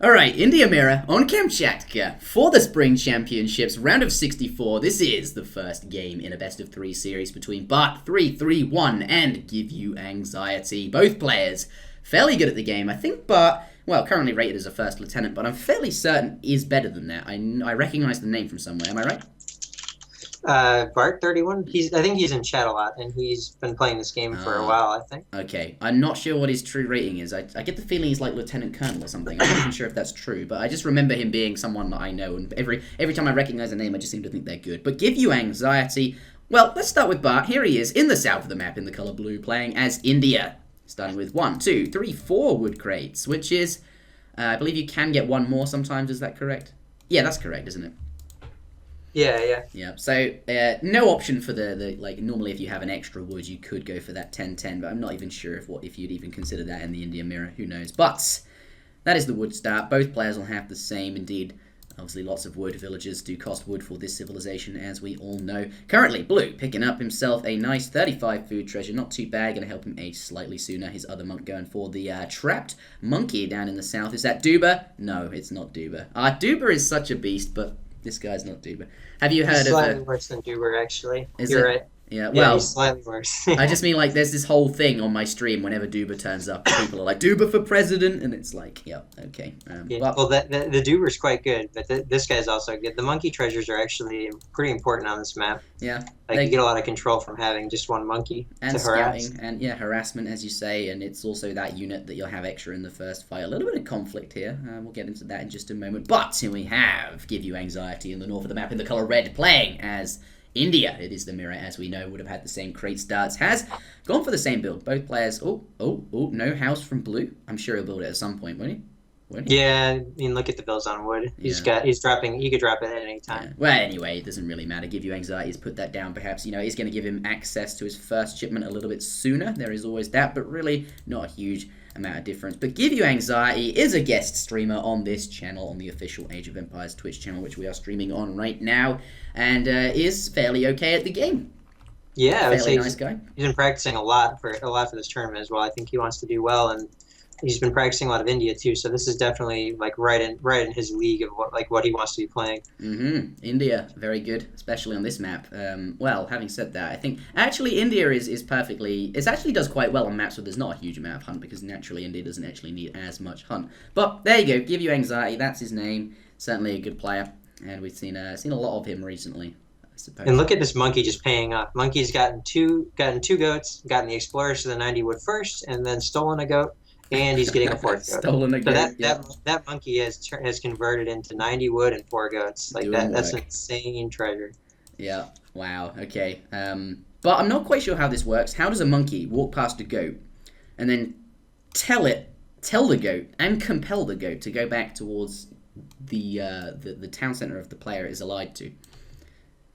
Alright, India Mirror on Kamchatka for the Spring Championships, round of 64. This is the first game in a best-of-3 series between Bart331 and GiveUAnxiety. Both players fairly good at the game. I think Bart, well, currently rated as a first lieutenant, but I'm fairly certain is better than that. I recognize the name from somewhere. Am I right? Bart331. I think he's in chat a lot, and he's been playing this game for a while, I think. Okay, I'm not sure what his true rating is. I get the feeling he's like Lieutenant Colonel or something. I'm not even sure if that's true, but I just remember him being someone that I know, and every time I recognize a name, I just seem to think they're good. But GiveUAnxiety, well, let's start with Bart. Here he is in the south of the map in the color blue, playing as India. Starting with 1, 2, 3, 4 wood crates, which is, I believe you can get one more sometimes. Is that correct? Yeah, that's correct, isn't it? Yeah. So no option for the like normally if you have an extra wood you could go for that 10-10, but I'm not even sure if you'd even consider that in the India Mirror. Who knows? But that is the wood start. Both players will have the same. Indeed, obviously lots of wood. Villagers do cost wood for this civilization, as we all know. Currently, Blue picking up himself a nice 35 food treasure. Not too bad. Going to help him age slightly sooner. His other monk going for the trapped monkey down in the south. Is that Duba? No, it's not Duba. Duba is such a beast, but this guy's not Duba. Have you heard he's slightly worse than Duber, actually. You're right. Yeah, well, he's slightly worse. I just mean, like, there's this whole thing on my stream whenever Duba turns up. People are like, Duba for president, and it's like, yeah, okay. Well, the Duber's quite good, but this guy's also good. The monkey treasures are actually pretty important on this map. Yeah. Like, you get a lot of control from having just one monkey and to harass. Scouting, and yeah, harassment, as you say, and it's also that unit that you'll have extra in the first fight. A little bit of conflict here. We'll get into that in just a moment. But here we have GiveUAnxiety in the north of the map in the color red, playing as India. It is the mirror, as we know, would have had the same crate starts. Has gone for the same build. Both players. No house from Blue. I'm sure he'll build it at some point, won't he? Yeah, I mean, look at the builds on wood. He's dropping. He could drop it at any time. Yeah. Well, anyway, it doesn't really matter. GiveUAnxiety has put that down. Perhaps he's going to give him access to his first shipment a little bit sooner. There is always that, but really not a huge amount of difference. But GiveUAnxiety is a guest streamer on this channel, on the official Age of Empires Twitch channel, which we are streaming on right now, and is fairly okay at the game. Yeah, I would say nice guy. He's been practicing a lot for this tournament as well. I think he wants to do well, and he's been practicing a lot of India too. So this is definitely like right in his league of what he wants to be playing. India, very good, especially on this map. Well, having said that, I think actually India is perfectly. It actually does quite well on maps where there's not a huge amount of hunt, because naturally India doesn't actually need as much hunt. But there you go, GiveUAnxiety. That's his name. Certainly a good player, and we've seen a lot of him recently. And look at this monkey just paying up. Monkey's gotten two goats, gotten the explorers to the 90 wood first, and then stolen a goat. And he's getting a fourth goat. Stolen a goat. So that monkey has converted into 90 wood and 4 goats. Like that's an insane treasure. Yeah. Wow. Okay. But I'm not quite sure how this works. How does a monkey walk past a goat and then tell the goat and compel the goat to go back towards the town center of the player it is allied to?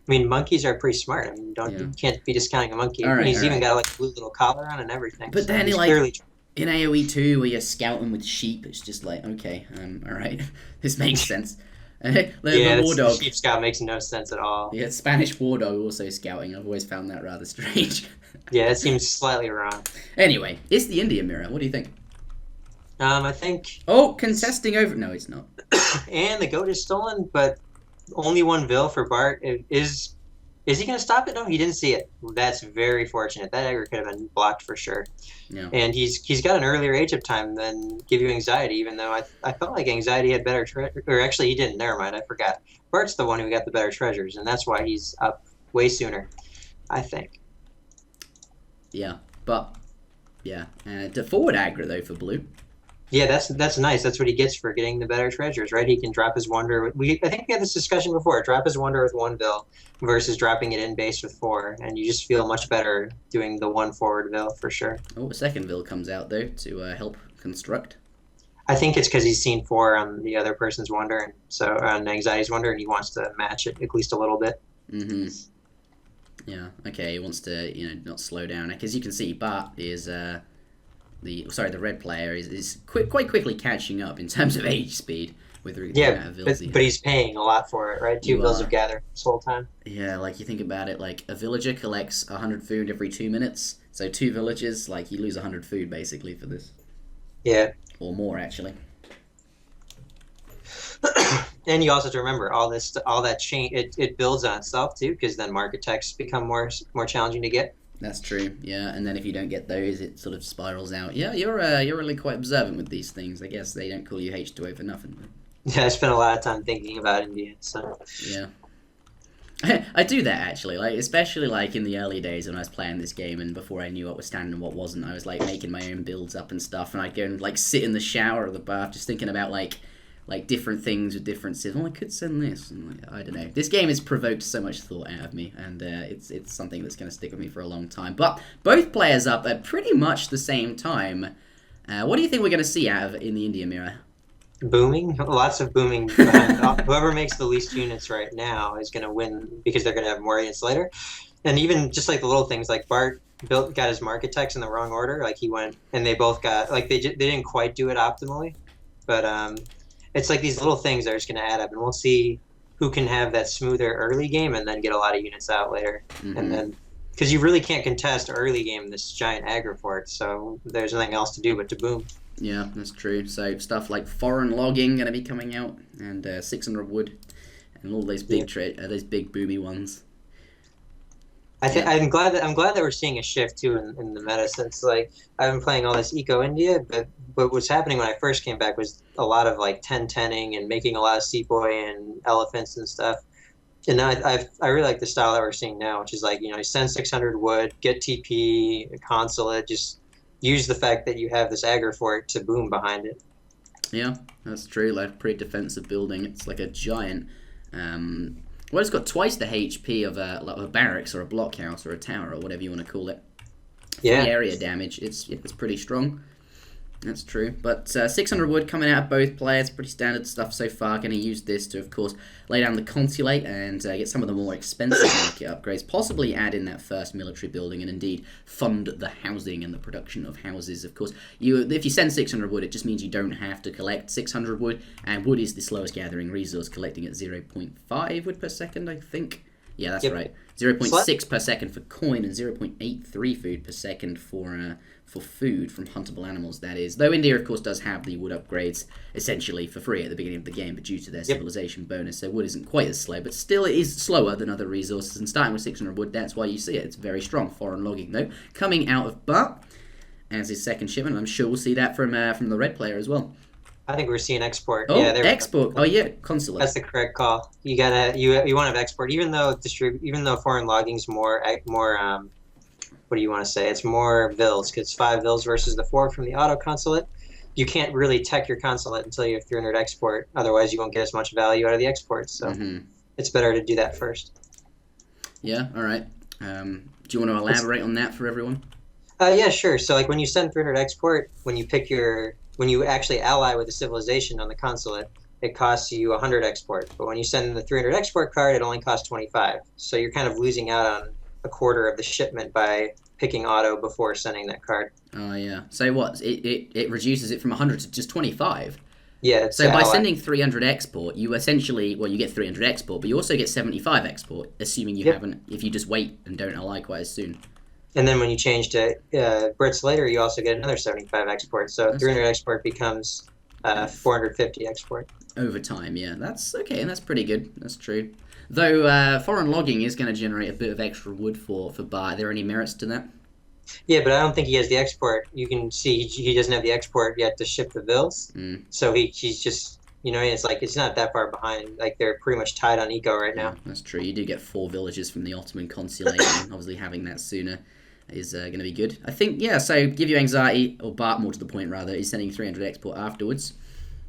I mean, monkeys are pretty smart. I mean, you can't be discounting a monkey. He's even got like a blue little collar on and everything. But then in AoE 2, where you're scouting with sheep, it's just like, okay, alright, this makes sense. The war dog. Sheep scout makes no sense at all. Yeah, Spanish war dog also scouting. I've always found that rather strange. Yeah, it seems slightly wrong. Anyway, it's the India Mirror. What do you think? I think... Oh, contesting over... No, it's not. And the goat is stolen, but only one Vil for Bart. Is he going to stop it? No, he didn't see it. That's very fortunate. That aggro could have been blocked for sure. Yeah. And he's got an earlier age of time than GiveUAnxiety, even though I felt like Anxiety had better treasure. Or actually, he didn't. Never mind. I forgot. Bart's the one who got the better treasures, and that's why he's up way sooner, I think. Yeah, but... Yeah. The forward aggro, though, for Blue. Yeah, that's nice. That's what he gets for getting the better treasures, right? He can drop his wonder. I think we had this discussion before. Drop his wonder with 1 Vil versus dropping it in base with 4, and you just feel much better doing the 1 forward Vil for sure. Oh, a second Vil comes out though to help construct. I think it's because he's seen 4 on the other person's wonder, and so on Anxiety's wonder, and he wants to match it at least a little bit. Yeah. Okay. He wants to not slow down, because you can see Bart is the red player is quite quickly catching up in terms of age speed with the amount of Vils but he's paying a lot for it, right? 2 Vils of gather this whole time. Yeah, like you think about it, like a villager collects 100 food every 2 minutes, so 2 villagers, like you lose 100 food basically for this. Yeah. Or more actually. And you also have to remember all that chain. It builds on itself too, because then market techs become more challenging to get. That's true, yeah. And then if you don't get those, it sort of spirals out. Yeah, you're really quite observant with these things. I guess they don't call you H2O for nothing. Yeah, I spent a lot of time thinking about India. So Yeah. I do that actually, like especially like in the early days when I was playing this game and before I knew what was standard and what wasn't. I was like making my own builds up and stuff, and I'd go and like sit in the shower or the bath just thinking about like different things with differences. Oh, I could send this. And like, I don't know. This game has provoked so much thought out of me, and it's something that's going to stick with me for a long time. But both players up at pretty much the same time. What do you think we're going to see out of in the India mirror? booming, lots of booming. Whoever makes the least units right now is going to win because they're going to have more units later. And even just like the little things, like Bart got his market techs in the wrong order. Like he went, and they both got like they didn't quite do it optimally, but it's like these little things that are just going to add up, and we'll see who can have that smoother early game and then get a lot of units out later. And then because you really can't contest early game this giant aggro fort, so there's nothing else to do but to boom. Yeah, that's true. So stuff like foreign logging going to be coming out, and 600 wood, and all those big those big boomy ones. I'm glad that we're seeing a shift too in the meta, since like I've been playing all this Eco India, but what's happening when I first came back was a lot of like 10-10ing and making a lot of Sepoy and elephants and stuff. And now I really like the style that we're seeing now, which is like, you send 600 wood, get TP, consulate, just use the fact that you have this aggro fort to boom behind it. Yeah, that's true. Like pretty defensive building. It's like a giant. Well, it's got twice the HP of a barracks or a blockhouse or a tower or whatever you want to call it. Yeah. The area damage. It's pretty strong. That's true. But 600 wood coming out of both players. Pretty standard stuff so far. Going to use this to, of course, lay down the consulate and get some of the more expensive market upgrades. Possibly add in that first military building and indeed fund the housing and the production of houses. Of course, if you send 600 wood, it just means you don't have to collect 600 wood. And wood is the slowest gathering resource, collecting at 0.5 wood per second, I think. Yeah, that's right. 0.6 per second for coin and 0.83 food per second for food from huntable animals, that is. Though India, of course, does have the wood upgrades essentially for free at the beginning of the game, but due to their civilization bonus, so wood isn't quite as slow, but still it is slower than other resources, and starting with 600 wood, that's why you see it. It's very strong. Foreign logging, though, coming out of Bart as his second shipment. I'm sure we'll see that from the red player as well. I think we're seeing export. Oh, yeah, export. Oh, yeah, consulate. That's the correct call. You want to have export, even though foreign logging's more what do you want to say? It's more vills, because it's 5 vills versus the 4 from the auto consulate. You can't really tech your consulate until you have 300 export. Otherwise, you won't get as much value out of the export. So it's better to do that first. Yeah. All right. Do you want to elaborate on that for everyone? Yeah, sure. So like when you send 300 export, when you actually ally with a civilization on the consulate, it costs you 100 export. But when you send the 300 export card, it only costs 25. So you're kind of losing out on a quarter of the shipment by picking auto before sending that card. Oh, yeah. So what? It reduces it from 100 to just 25? Yeah. So by sending 300 export, you essentially, well, you get 300 export, but you also get 75 export, assuming you haven't, if you just wait and don't ally quite as soon. And then when you change to Brits later, you also get another 75 export. So that's 300 export becomes 450 export. Over time, yeah. That's okay, and that's pretty good. That's true. Though foreign logging is going to generate a bit of extra wood for Bart. Are there any merits to that? Yeah, but I don't think he has the export. You can see he doesn't have the export yet to ship the bills. So he's just, it's like it's not that far behind. Like they're pretty much tied on eco right now. That's true. You do get 4 villages from the Ottoman consulate, and obviously having that sooner is going to be good. I think, yeah, so GiveUAnxiety, or Bart more to the point rather, is sending 300 export afterwards.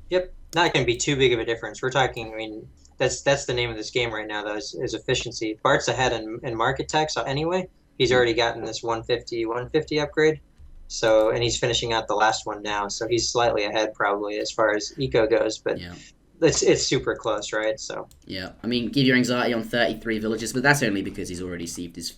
Yep. Not going to be too big of a difference. We're talking, that's the name of this game right now, though, is efficiency. Bart's ahead in market tech, so anyway, he's already gotten this 150 upgrade. So, and he's finishing out the last one now, so he's slightly ahead probably as far as eco goes, but it's super close, right? So yeah, I mean, GiveUAnxiety on 33 villages, but that's only because he's already received his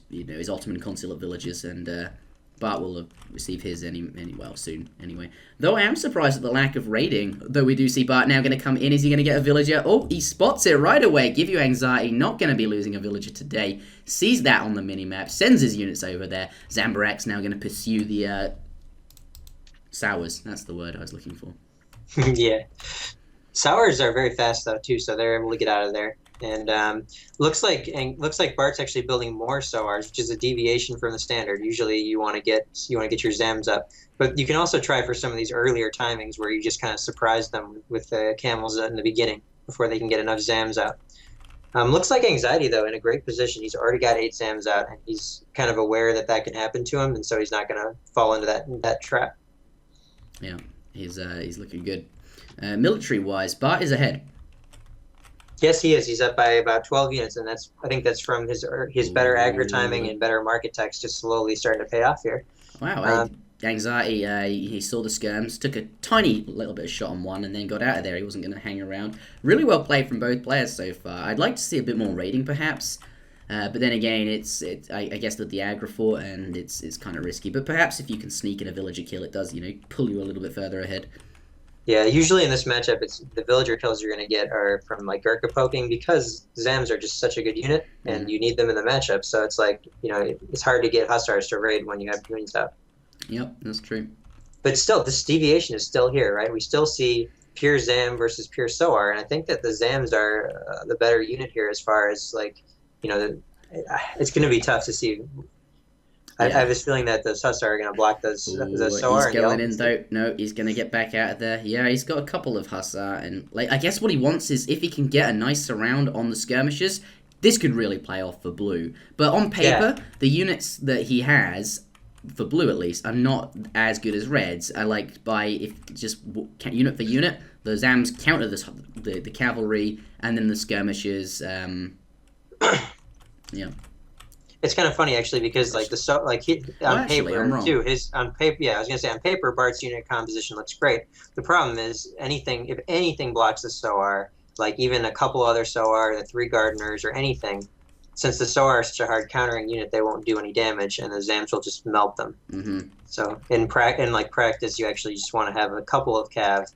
Ottoman consulate villages, and Bart will receive his soon anyway. Though I am surprised at the lack of raiding. Though we do see Bart now going to come in. Is he going to get a villager? Oh, he spots it right away. GiveUAnxiety not going to be losing a villager today. Sees that on the minimap. Sends his units over there. Zambarak's now going to pursue the Sours. That's the word I was looking for. Yeah. Sours are very fast though too, so they're able to get out of there. And looks like Bart's actually building more Sours, which is a deviation from the standard. Usually you want to get your Zams up, but you can also try for some of these earlier timings where you just kind of surprise them with the camels in the beginning before they can get enough Zams out. Looks like Anxiety though in a great position. He's already got 8 Zams out, and he's kind of aware that that can happen to him, and so he's not going to fall into that trap. Yeah, he's looking good. Military-wise, Bart is ahead. Yes, he is. He's up by about 12 units, and I think that's from his better aggro timing and better market text just slowly starting to pay off here. Wow, Anxiety, he saw the skirms, took a tiny little bit of shot on one, and then got out of there. He wasn't going to hang around. Really well played from both players so far. I'd like to see a bit more raiding, perhaps. But then again, I guess that the aggro fort, and it's kind of risky. But perhaps if you can sneak in a villager kill, it does, pull you a little bit further ahead. Yeah, usually in this matchup, it's the villager kills you're going to get are from like Gurkha poking because Zams are just such a good unit, and you need them in the matchup. So it's like it's hard to get Hussars to raid when you have Goons up. Yep, that's true. But still, this deviation is still here, right? We still see pure Zam versus pure Soar, and I think that the Zams are the better unit here as far as like it's going to be tough to see. I have this feeling that the Hussar are going to block the Soar. He's going in though. No, he's going to get back out of there. Yeah, he's got a couple of Hussar, and I guess what he wants is if he can get a nice surround on the skirmishers, this could really play off for blue. But on paper, the units that he has, for blue at least, are not as good as reds. Unit for unit, the Zams counter the cavalry, and then the skirmishers. Yeah. It's kind of funny actually because on paper too. On paper, I was gonna say on paper, Bart's unit composition looks great. The problem is if anything blocks the Soar, like even a couple other Soar, the 3 Gardeners or anything, since the Soar is such a hard countering unit, they won't do any damage, and the Zams will just melt them. Mm-hmm. So in practice, you actually just want to have a couple of cav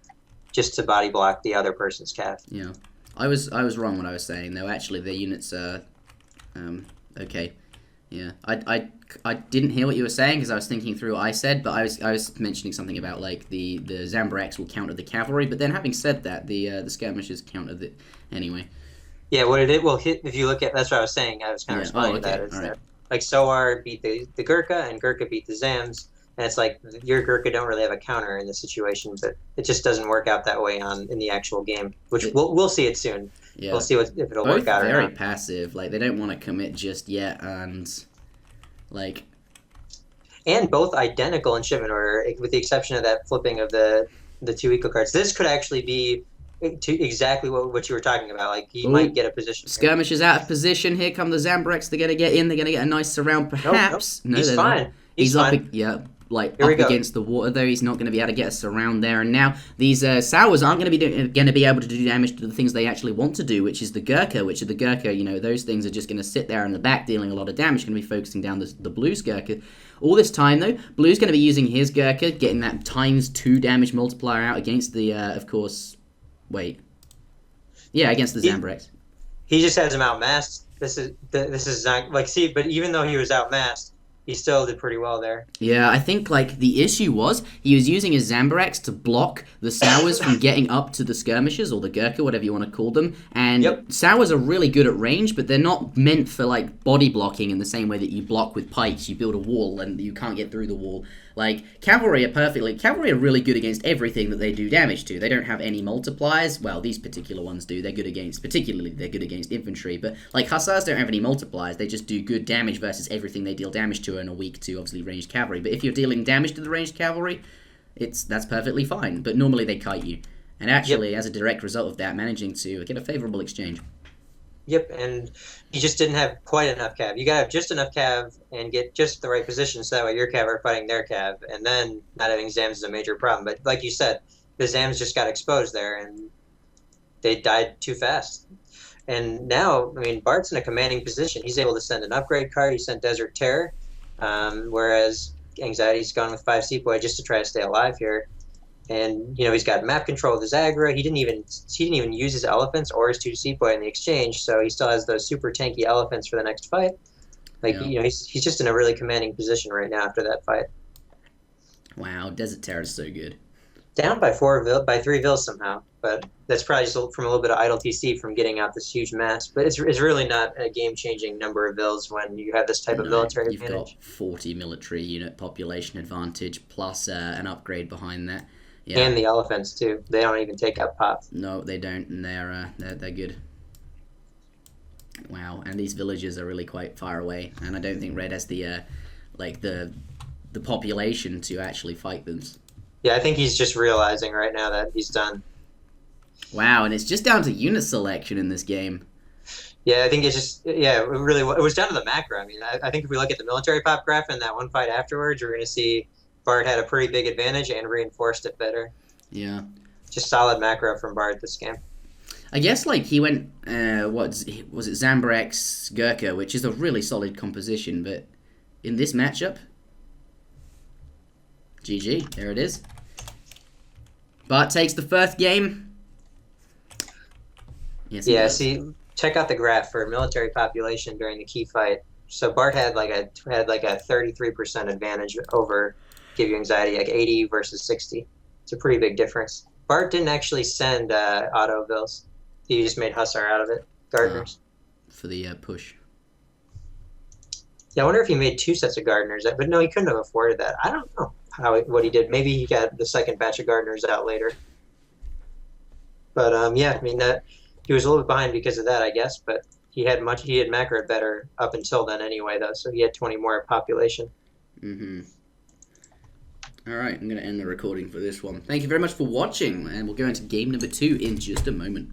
just to body block the other person's cav. Yeah, I was wrong when I was saying though. Actually, their units are okay. Yeah, I didn't hear what you were saying because I was thinking through what I said, but I was mentioning something about like the Zambrax will counter the cavalry, but then having said that, the skirmishers counter the anyway. Yeah, what it will hit if you look at that's what I was saying. I was kind of responding to that. Is that like Soar beat the Gurkha and Gurkha beat the Zams, and it's like your Gurkha don't really have a counter in the situation, but it just doesn't work out that way in the actual game, which we'll see it soon. Yeah. We'll see if it'll work out or not. Very passive. Like, they don't want to commit just yet, and both identical in shipment order, with the exception of that flipping of the 2 eco cards. This could actually be exactly what you were talking about. Like, he might get a position. Skirmishers out of position. Here come the Zambrex. They're going to get in. They're going to get a nice surround, perhaps. Nope. He's fine. He's fine. Up against the water, though. He's not going to be able to get us around there. And now these Sours aren't going to be able to do damage to the things they actually want to do, which is the Gurkha. Those things are just going to sit there in the back, dealing a lot of damage. Going to be focusing down the Blue's Gurkha. All this time, though, Blue's going to be using his Gurkha, getting that ×2 damage multiplier out against the, against the Zambrex. He just has him outmasked. This is not but even though he was outmasked, he still did pretty well there. Yeah, I think the issue was he was using his Zambrex to block the Sours from getting up to the skirmishers or the Gurkha, whatever you want to call them. And Sours are really good at range, but they're not meant for body blocking in the same way that you block with pikes. You build a wall and you can't get through the wall. Cavalry are really good against everything that they do damage to. They don't have any multipliers. Well, these particular ones do. They're good against infantry. But Hussars don't have any multipliers. They just do good damage versus everything they deal damage to and are weak to, obviously, ranged cavalry. But if you're dealing damage to the ranged cavalry, that's perfectly fine. But normally they kite you. And actually, as a direct result of that, managing to get a favourable exchange. Yep, and you just didn't have quite enough cav. You got to have just enough cav and get just the right position so that way your cav are fighting their cav, and then not having Zams is a major problem. But like you said, the Zams just got exposed there, and they died too fast. And now, Bart's in a commanding position. He's able to send an upgrade card. He sent Desert Terror, whereas Anxiety's gone with 5 Sepoy just to try to stay alive here. And he's got map control of his aggro. He didn't even use his elephants or his 2 Sepoy in the exchange, so he still has those super tanky elephants for the next fight. He's just in a really commanding position right now after that fight. Wow, Desert Terror is so good. Down by by 3 vills somehow, but that's probably just from a little bit of idle TC from getting out this huge mass. But it's really not a game-changing number of vills when you have this type of No, military you've got advantage. 40 military unit population advantage plus an upgrade behind that. Yeah. And the elephants too. They don't even take out pop. No, they don't, and they're good. Wow, and these villages are really quite far away, and I don't think Red has the the population to actually fight them. Yeah, I think he's just realizing right now that he's done. Wow, and it's just down to unit selection in this game. Yeah, I think it's just it really it was down to the macro. I mean, I think if we look at the military pop graph and that one fight afterwards, we're going to see Bart had a pretty big advantage and reinforced it better. Yeah. Just solid macro from Bart this game. I guess like he went was it Zambrex Gurkha, which is a really solid composition, but in this matchup, GG, there it is. Bart takes the first game. Yes, yeah, see, check out the graph for military population during the key fight. So Bart had like a 33% advantage over GiveUAnxiety, like 80 versus 60. It's a pretty big difference. Bart didn't actually send auto bills. He just made Hussar out of it. Gardeners. For the push. Yeah, I wonder if he made 2 sets of gardeners. But no, he couldn't have afforded that. I don't know what he did. Maybe he got the second batch of gardeners out later. But yeah, I mean that he was a little bit behind because of that, I guess. But he had macroed better up until then anyway, though. So he had 20 more population. Mm-hmm. All right, I'm going to end the recording for this one. Thank you very much for watching, and we'll go into game number 2 in just a moment.